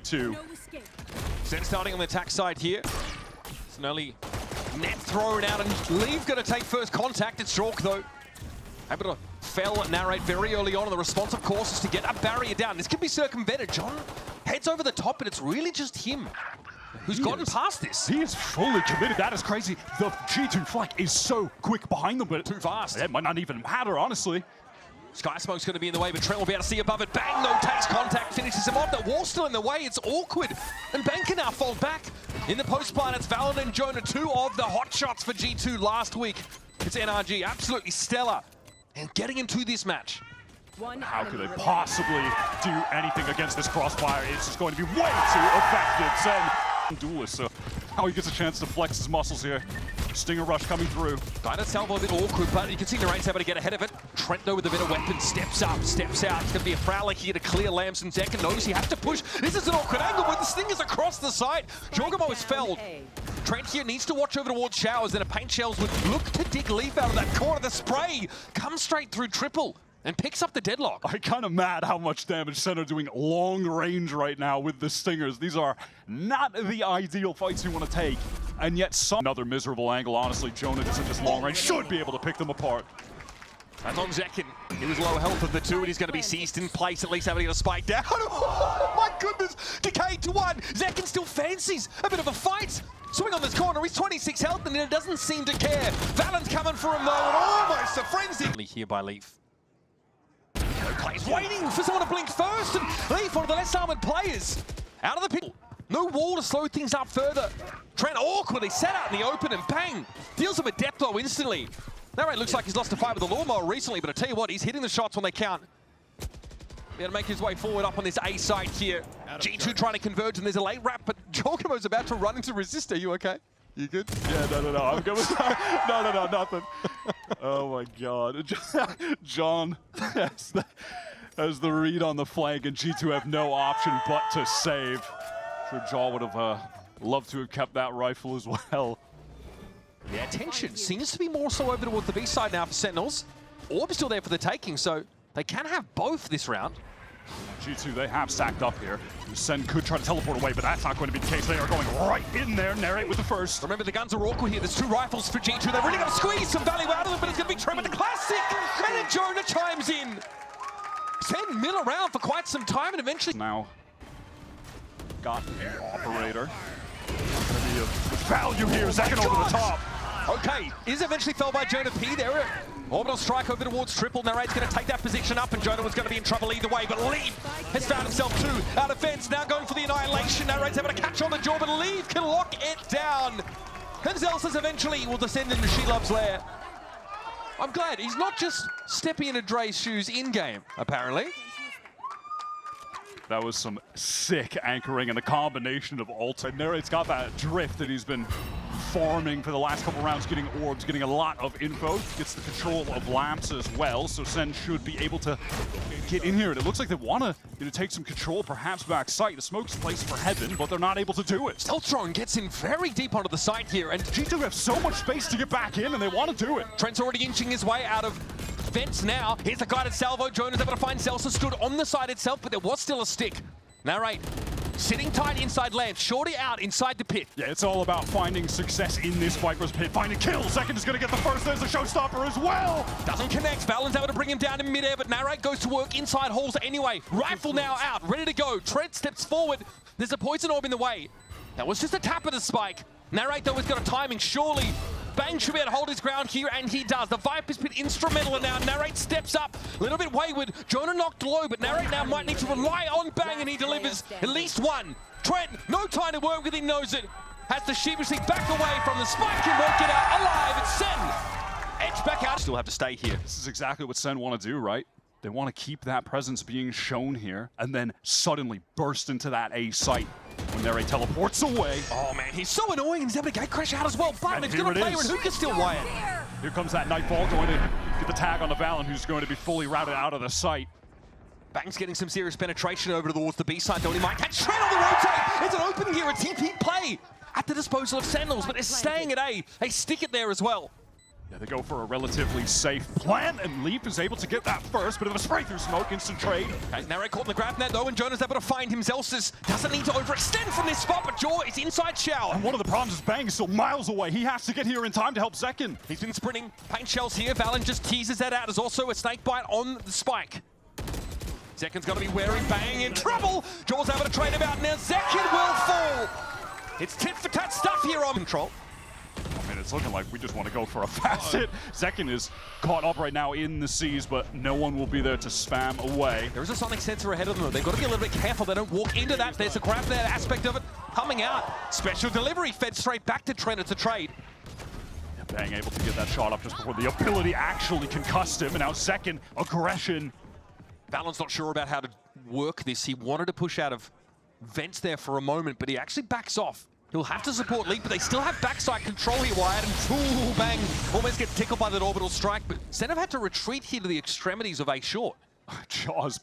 G2. Sen starting on the attack side here. It's an early net thrown out, and Leave going to take first contact. It's Jork, though. Able to fell Narrate very early on, and the response, of course, is to get a barrier down. This can be circumvented. John heads over the top, but it's really just him who's gotten past this. He is fully committed. That is crazy. The G2 flank is so quick behind them, but too fast. It might not even matter, honestly. Sky Smoke's going to be in the way, but Trent will be able to see above it. Bang, no, takes contact, finishes him off. The wall's still in the way. It's awkward. And Bang can now fall back. In the post plan, it's Valorant and Jonah, two of the hot shots for G2 last week. It's NRG, absolutely stellar. And getting into this match. How could they possibly do anything against this crossfire? It's just going to be way too effective. Sen, duelist, so now he gets a chance to flex his muscles here. Stinger rush coming through. Kind of a bit awkward, but you can see Narrate's able to get ahead of it. Trent, though, with a bit of weapon, steps up, steps out. It's going to be a Prowler here to clear Lambs and Zek, and knows he has to push. This is an awkward angle where the Stinger's across the side. Jorgamo is felled. Trent here needs to watch over towards Showers, and a Paint Shells would look to dig Leaf out of that corner. The spray comes straight through Triple and picks up the deadlock. I'm kind of mad how much damage Sen are doing long range right now with the Stingers. These are not the ideal fights you want to take, and yet another miserable angle. Honestly, Jonah doesn't just long range, should be able to pick them apart. That's on Zekin. He was low health of the two, and he's going to be seized in place, at least having to get a spike down. Oh my goodness! Decayed to one. Zekin still fancies a bit of a fight. Swing on this corner, he's 26 health, and it doesn't seem to care. Valent's coming for him, though, and almost a frenzy. Here by Leaf. He's waiting for someone to blink first, and Leaf, one of the less armored players, out of the pit. No wall to slow things up further. Trent awkwardly set out in the open, and bang! Deals him a depth blow instantly. Narrate looks like he's lost a fight with the lawnmower recently, but I tell you what, he's hitting the shots when they count. Be able to make his way forward up on this A side here. G2 trying to converge, and there's a late wrap, but Jorgamo's about to run into resist. Are you okay? You good? Yeah, no, I'm good with that. No, nothing. Oh my god. John has the read on the flank, and G2 have no option but to save. I'm sure Jaw would have loved to have kept that rifle as well. Yeah, tension seems to be more so over towards the B side now for Sentinels. Orb's still there for the taking, so they can have both this round. G2, they have stacked up here. Sen could try to teleport away, but that's not going to be the case. They are going right in there. Narrate with the first. Remember, the guns are awkward here. There's two rifles for G2. They're really going to squeeze some value out of them, but it's going to be Tremor the Classic. And then Jonah chimes in. Sen mill around for quite some time, and eventually... Now, got the operator. Going to be a value here. Second over the top. Okay, is eventually fell by Jonah P there. Orbital strike over towards Triple. Narrate's going to take that position up, and Jonah was going to be in trouble either way, but Leaf has found himself two out of fence, now going for the annihilation. Narrate's able to catch on the jaw, but Leaf can lock it down. And Zelsa's eventually will descend into She Love's lair. I'm glad he's not just stepping into Dre's shoes in-game, apparently. That was some sick anchoring, and the combination of ult. Narrate's got that drift that he's been farming for the last couple rounds, getting orbs, getting a lot of info, gets the control of lamps as well, so Sen should be able to get in here, and it looks like they want to take some control, perhaps back sight. The smoke's placed for heaven, but they're not able to do it. Steltron gets in very deep onto the side here, and G2 have so much space to get back in, and they want to do it. Trent's already inching his way out of vents now. Here's a guided salvo. Jonah's able to find Zelsa stood on the side itself, but there was still a stick. Narrate sitting tight inside Lance, Shorty out inside the pit. Yeah, it's all about finding success in this Viper's pit. Finding kills. Second is going to get the first. There's a showstopper as well. Doesn't connect. Valent's able to bring him down in midair, but Narrate goes to work inside halls anyway. Rifle now out, ready to go. Trent steps forward. There's a poison orb in the way. That was just a tap of the spike. Narrate, though, has got a timing. Surely Bang should be able to hold his ground here, and he does. The Viper's pit instrumental, and now Narrate steps up. A little bit wayward. Jonah knocked low, but Narrate now might need to rely on Bang, and he delivers at least one. Trent, no time to work with him, knows it. Has to sheepishly back away from the spike and won't get out alive. It's Sen. Edge back out. Still have to stay here. This is exactly what Sen want to do, right? They want to keep that presence being shown here, and then suddenly burst into that A site when Narrate teleports away. Oh man, he's so annoying, and he's able to gate crash out as well, but it's going to play with Hookah still Wyatt. Here comes that Nightfall going to get the tag on the Valen, who's going to be fully routed out of the site. Bang's getting some serious penetration over towards the B side, though. He might catch Trent on the rotate. It's an open here, a TP play at the disposal of Sentinels, but they're staying at A. They stick it there as well. Yeah, they go for a relatively safe plant, and Leaf is able to get that first. Bit of a spray through smoke, instant trade. Okay, Narrate caught in the grab net though, and Jonah's able to find him. Zelsus doesn't need to overextend from this spot, but Jaw is inside shower. And one of the problems is Bang is still miles away. He has to get here in time to help Zekin. He's been sprinting, paint shells here. Valen just teases that out. There's also a snake bite on the spike. Zekin's got to be wary. Bang in trouble. Jaw's able to trade him out. Now Zekin will fall. It's tit for tat stuff here on control. I mean, it's looking like we just want to go for a fast hit. Zekin is caught up right now in the seas, but no one will be there to spam away. There is a sonic sensor ahead of them. They've got to be a little bit careful. They don't walk into that. There's a grab there aspect of it coming out. Special delivery fed straight back to Trent. It's a trade. Yeah, Bang able to get that shot up just before the ability actually concussed him, and now Zekin, aggression. Valen's not sure about how to work this. He wanted to push out of vents there for a moment, but he actually backs off. He'll have to support Leap, but they still have backside control here, Wyatt, and ooh, Bang almost gets tickled by that orbital strike, but Sentinel had to retreat here to the extremities of A short. Jaws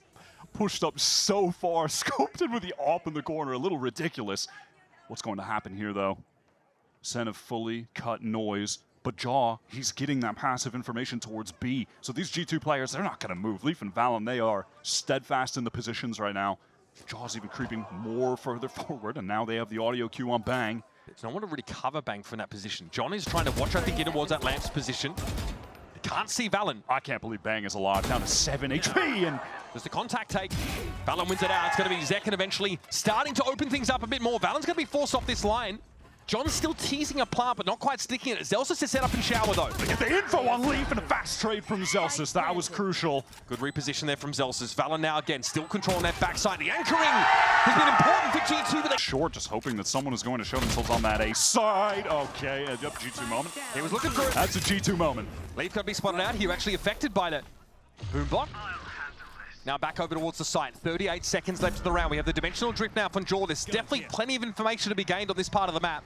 pushed up so far, scoped in with the AWP in the corner, a little ridiculous. What's going to happen here, though? Sentinel fully cut noise, but Jaw, he's getting that passive information towards B. So these G2 players, they're not going to move. Leaf and Valen, they are steadfast in the positions right now. Jaw's even creeping more further forward, and now they have the audio cue on Bang. There's no one to really cover Bang from that position. John is trying to watch, I think, in towards that Lamps position. Can't see Valen. I can't believe Bang is alive, down to 7 HP, and there's the contact take. Valen wins it out. It's going to be Zekin eventually starting to open things up a bit more. Valen's going to be forced off this line. John's still teasing a plant, but not quite sticking it. Zelsus is set up in shower, though. They get the info on Leaf and a fast trade from Zelsus. That was crucial. Good reposition there from Zelsus. Valen now again, still controlling that backside. The anchoring has been important for G2, but they... Short, just hoping that someone is going to show themselves on that A side. Okay, yep, G2 moment. He was looking for it. That's a G2 moment. Leaf got to be spotted out here, actually affected by that boom block. Now back over towards the site. 38 seconds left of the round. We have the dimensional drift now from Jaw. There's definitely plenty of information to be gained on this part of the map.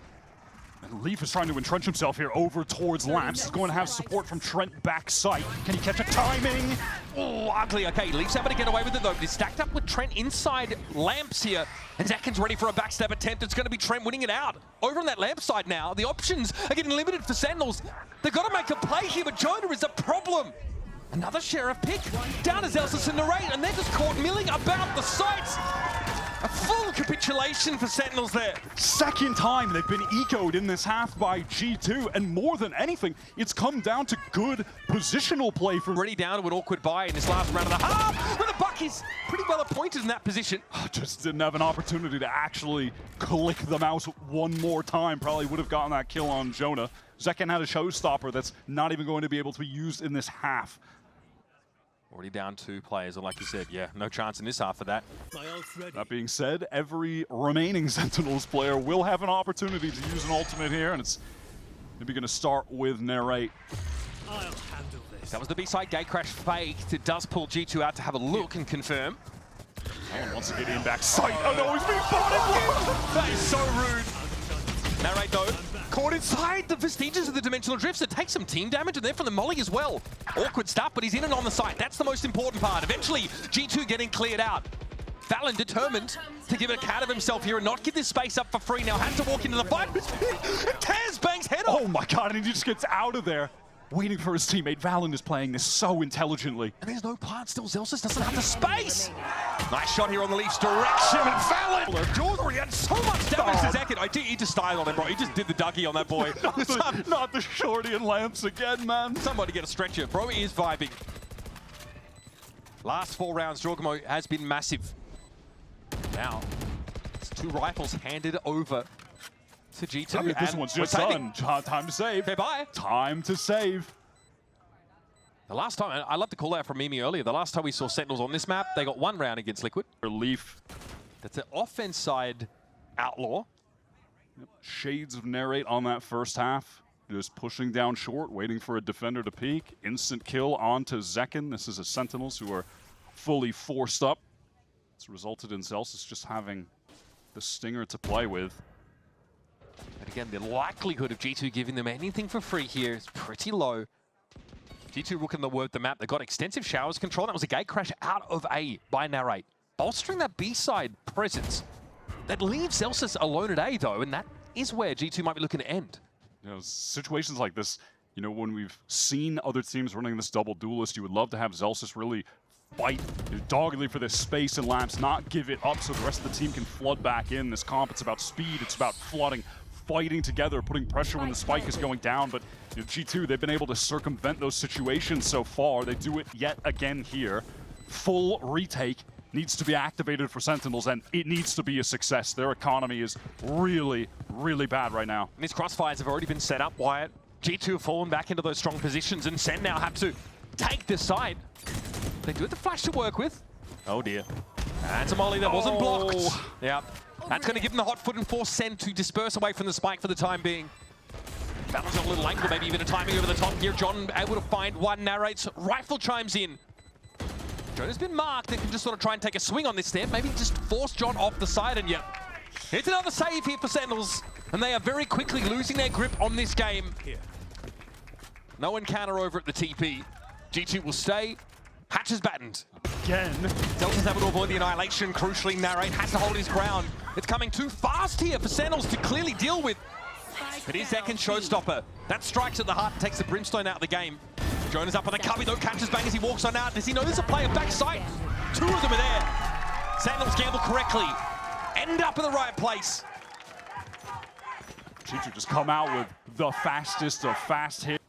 And Leaf is trying to entrench himself here over towards Lamps. He's going to have support from Trent back sight. Can he catch a timing? Oh, ugly. Okay, Leaf's able to get away with it though. He's stacked up with Trent inside Lamps here. And Zekin's ready for a backstab attempt. It's going to be Trent winning it out. Over on that Lamp side now, the options are getting limited for Sentinels. They've got to make a play here, but Jonah is a problem. Another Sheriff pick. Down to Zelsus and Narrate, and they're just caught milling about the sites. A full capitulation for Sentinels there. Second time they've been ecoed in this half by G2, and more than anything, it's come down to good positional play from... Already down to an awkward buy in this last round of the half, but the buck is pretty well appointed in that position. Just didn't have an opportunity to actually click the mouse one more time. Probably would have gotten that kill on Jonah. Zekin had a showstopper that's not even going to be able to be used in this half. Already down 2 players, and like you said, yeah, no chance in this half of that. That being said, every remaining Sentinels player will have an opportunity to use an ultimate here, and it's maybe going to start with Narrate. I'll handle this. That was the B-side gate crash faked. It does pull G2 out to have a look and confirm. And wants to get in back sight. Oh no, he's being botted! That is so rude. Narrate though, caught inside the vestiges of the dimensional drifts. It takes some team damage, and they're from the molly as well. Awkward stuff, but he's in and on the site. That's the most important part. Eventually, G2 getting cleared out. Valen determined to give a cat of himself here and not give this space up for free. Now has to walk into the fight. It tears Bang's head off. Oh my god, and he just gets out of there. Waiting for his teammate. Valen is playing this so intelligently. And there's no plant still. Zelsus doesn't have the space. Nice shot here on the Leafs direction. And Valen! Jaws already had so much damage to Zekin. He just styled on him, bro. He just did the Dougie on that boy. not the shorty and Lamps again, man. Somebody get a stretcher. Bro, he is vibing. Last 4 rounds, Jorgamo has been massive. Now, it's 2 rifles handed over to G2. I mean, this one's just done. Time to save. Okay, bye. Time to save. The last time, I love to call out from Mimi earlier, the last time we saw Sentinels on this map, they got 1 round against Liquid. Relief. That's an offense side outlaw. Yep. Shades of Narrate on that first half. Just pushing down short, waiting for a defender to peek. Instant kill onto Zekin. This is a Sentinels who are fully forced up. It's resulted in Zelsus just having the stinger to play with. But again, the likelihood of G2 giving them anything for free here is pretty low. G2 looking the map. They got extensive showers control. That was a gate crash out of A by Narrate. Bolstering that B-side presence. That leaves Zelsus alone at A, though, and that is where G2 might be looking to end. You know, situations like this, You know, when we've seen other teams running this double duelist, you would love to have Zelsis really fight doggedly for this space and Lamps, not give it up so the rest of the team can flood back in. This comp, it's about speed, it's about flooding, fighting together, putting pressure when the spike is going down. But you know, G2, they've been able to circumvent those situations so far. They do it yet again here. Full retake needs to be activated for Sentinels, and it needs to be a success. Their economy is really, really bad right now. And these crossfires have already been set up, Wyatt. G2 have fallen back into those strong positions, and Sen now have to take this side. They do have the flash to work with. Oh dear. That's a molly that wasn't blocked. Yeah. That's going to give them the hot foot and force Sen to disperse away from the spike for the time being. Battle's got a little angle, maybe even a timing over the top here. John able to find one, narrates, rifle chimes in. John has been marked and can just sort of try and take a swing on this step. Maybe just force John off the side, and yep. It's another save here for Sentinels, and they are very quickly losing their grip on this game. No encounter over at the TP. G2 will stay. Hatch is battened. Again. Zelsis able to avoid the annihilation. Crucially, Narrate has to hold his ground. It's coming too fast here for Sentinels to clearly deal with. It is second showstopper. That strikes at the heart and takes the Brimstone out of the game. Jonas up on the cubby, though, catches bang as he walks on out. Does he know there's a player backside? Two of them are there. Sentinels gamble correctly. End up in the right place. G2 just come out with the fastest of fast hits.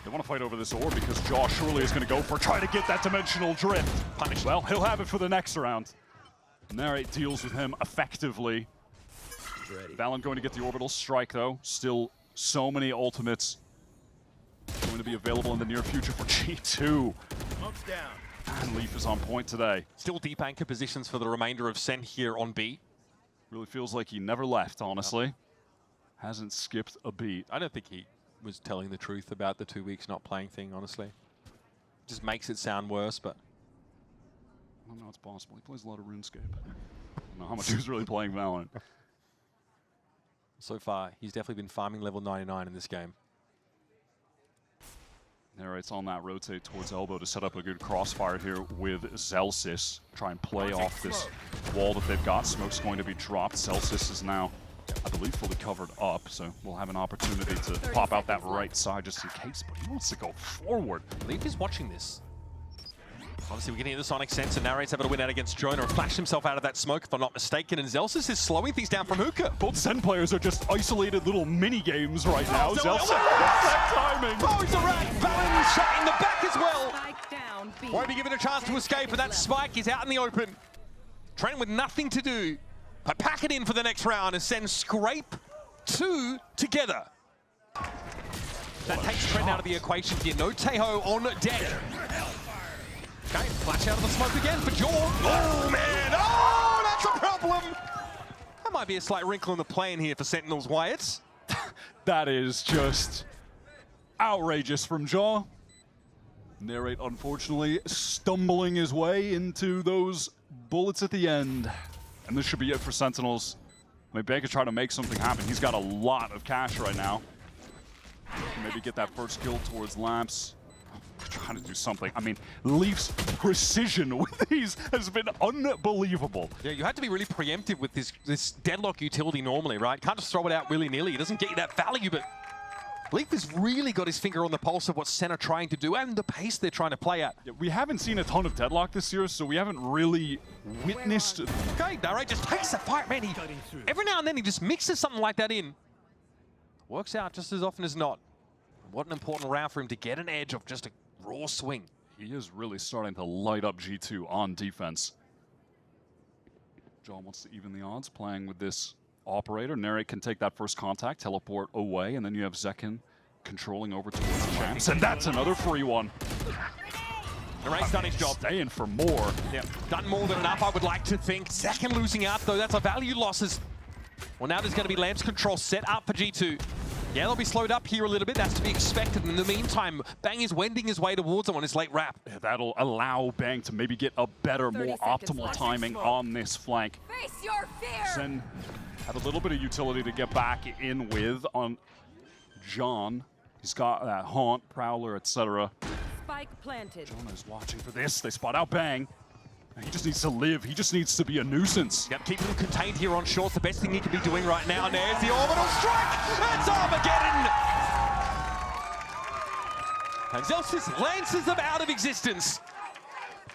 They want to fight over this orb because Josh surely is going to go for trying to get that dimensional drift. Punished. Well, he'll have it for the next round. Narrate deals with him effectively. Valorant going to get the orbital strike, though. Still so many ultimates going to be available in the near future for G2. And Leaf is on point today. Still deep anchor positions for the remainder of Sen here on B. Really feels like he never left, honestly. Hasn't skipped a beat. I don't think he was telling the truth about the 2 weeks not playing thing, honestly. Just makes it sound worse, but... I don't know, it's possible. He plays a lot of RuneScape. I don't know how much he was really playing Valorant. So far, he's definitely been farming level 99 in this game. Narrate's on that rotate towards elbow to set up a good crossfire here with Zelsis. Try and play off this wall that they've got. Smoke's going to be dropped. Zelsis is now, I believe, fully covered up, so we'll have an opportunity to pop out that right side just in case, but he wants to go forward. Leaf is watching this. Obviously, we're getting the Sonic Sensor. Narrate's able to win out against Jonah and flash himself out of that smoke, if I'm not mistaken, and Zelsis is slowing things down from Hookah. Both Sen players are just isolated little mini-games right now. Zelsis, that timing! Oh, he's a rat! Valorant shot in the back as well! Won't be given a chance to escape, and that spike is out in the open. Trent with nothing to do, but pack it in for the next round and send scrape 2 together. That takes Trent out of the equation here. No Teho on deck. Okay, flash out of the smoke again for Jaw. Oh, man! Oh, that's a problem! That might be a slight wrinkle in the plan here for Sentinels, Wyatt. That is just outrageous from Jaw. Narrate, unfortunately, stumbling his way into those bullets at the end. And this should be it for Sentinels. I mean, Baker's trying to make something happen. He's got a lot of cash right now. Maybe get that first kill towards Lamps. Trying to do something. I mean, Leaf's precision with these has been unbelievable. Yeah, you had to be really preemptive with this deadlock utility normally, right? Can't just throw it out willy-nilly. It doesn't get you that value, but Leaf has really got his finger on the pulse of what Sen are trying to do and the pace they're trying to play at. Yeah, we haven't seen a ton of deadlock this year, so we haven't really witnessed... Okay, Narrate just takes the fight, man. Every now and then he just mixes something like that in. Works out just as often as not. What an important round for him to get an edge of just a raw swing. He is really starting to light up G2 on defense. John wants to even the odds, playing with this operator. Narrate can take that first contact, teleport away, and then you have Zekin controlling over towards the champs. And that's another free one. Narrate's done his job. Staying for more. Yeah, done more than enough, I would like to think. Zekin losing out, though. That's a value losses. Well, now there's going to be Lamps control set up for G2. Yeah, they'll be slowed up here a little bit. That's to be expected. In the meantime, Bang is wending his way towards him on his late wrap. Yeah, that'll allow Bang to maybe get a better, more optimal timing on this flank. Face your fear! Sen had a little bit of utility to get back in with on John. He's got that Haunt, Prowler, etc. Spike planted. Jonah is watching for this. They spot out Bang. He just needs to live. He just needs to be a nuisance. Yep, keeping them contained here on short. The best thing he can be doing right now. And there's the orbital strike. That's Armageddon. And Zelsis lances them out of existence.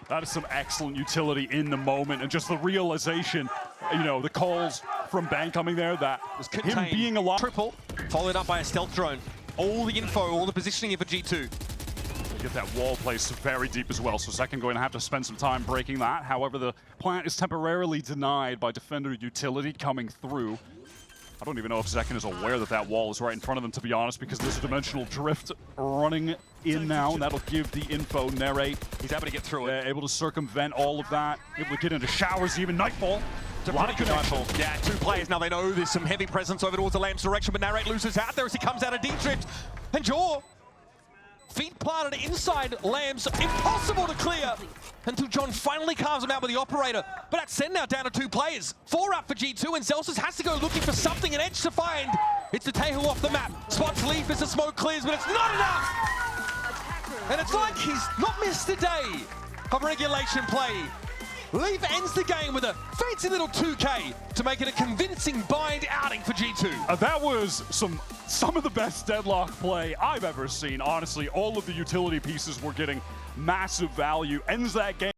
That is some excellent utility in the moment, and just the realization, you know, the calls from Bang coming there, that was him being alive. Triple, followed up by a stealth drone. All the info, all the positioning for G2. Get that wall placed very deep as well, so Zekin going to have to spend some time breaking that. However, the plant is temporarily denied by defender utility coming through. I don't even know if Zekin is aware that that wall is right in front of them, to be honest, because there's a dimensional drift running in now, and that'll give the info. Narrate. He's able to get through it. Able to circumvent all of that. Able to get into showers even. Nightfall. A lot of good Nightfall. Yeah, two players now. They know there's some heavy presence over towards the Lamb's direction, but Narrate loses out there as he comes out of deep drift. And Jaw, feet planted inside Lambs, impossible to clear until John finally carves him out with the operator. But that's Sen now down to 2 players. 4 up for G2, and Zelsis has to go looking for something, an edge to find. It's the Tehu off the map. Spots leaf as the smoke clears, but it's not enough. And it's like he's not missed a day of regulation play. Leaf ends the game with a fancy little 2K to make it a convincing bind outing for G2. That was some of the best deadlock play I've ever seen. Honestly, all of the utility pieces were getting massive value. Ends that game.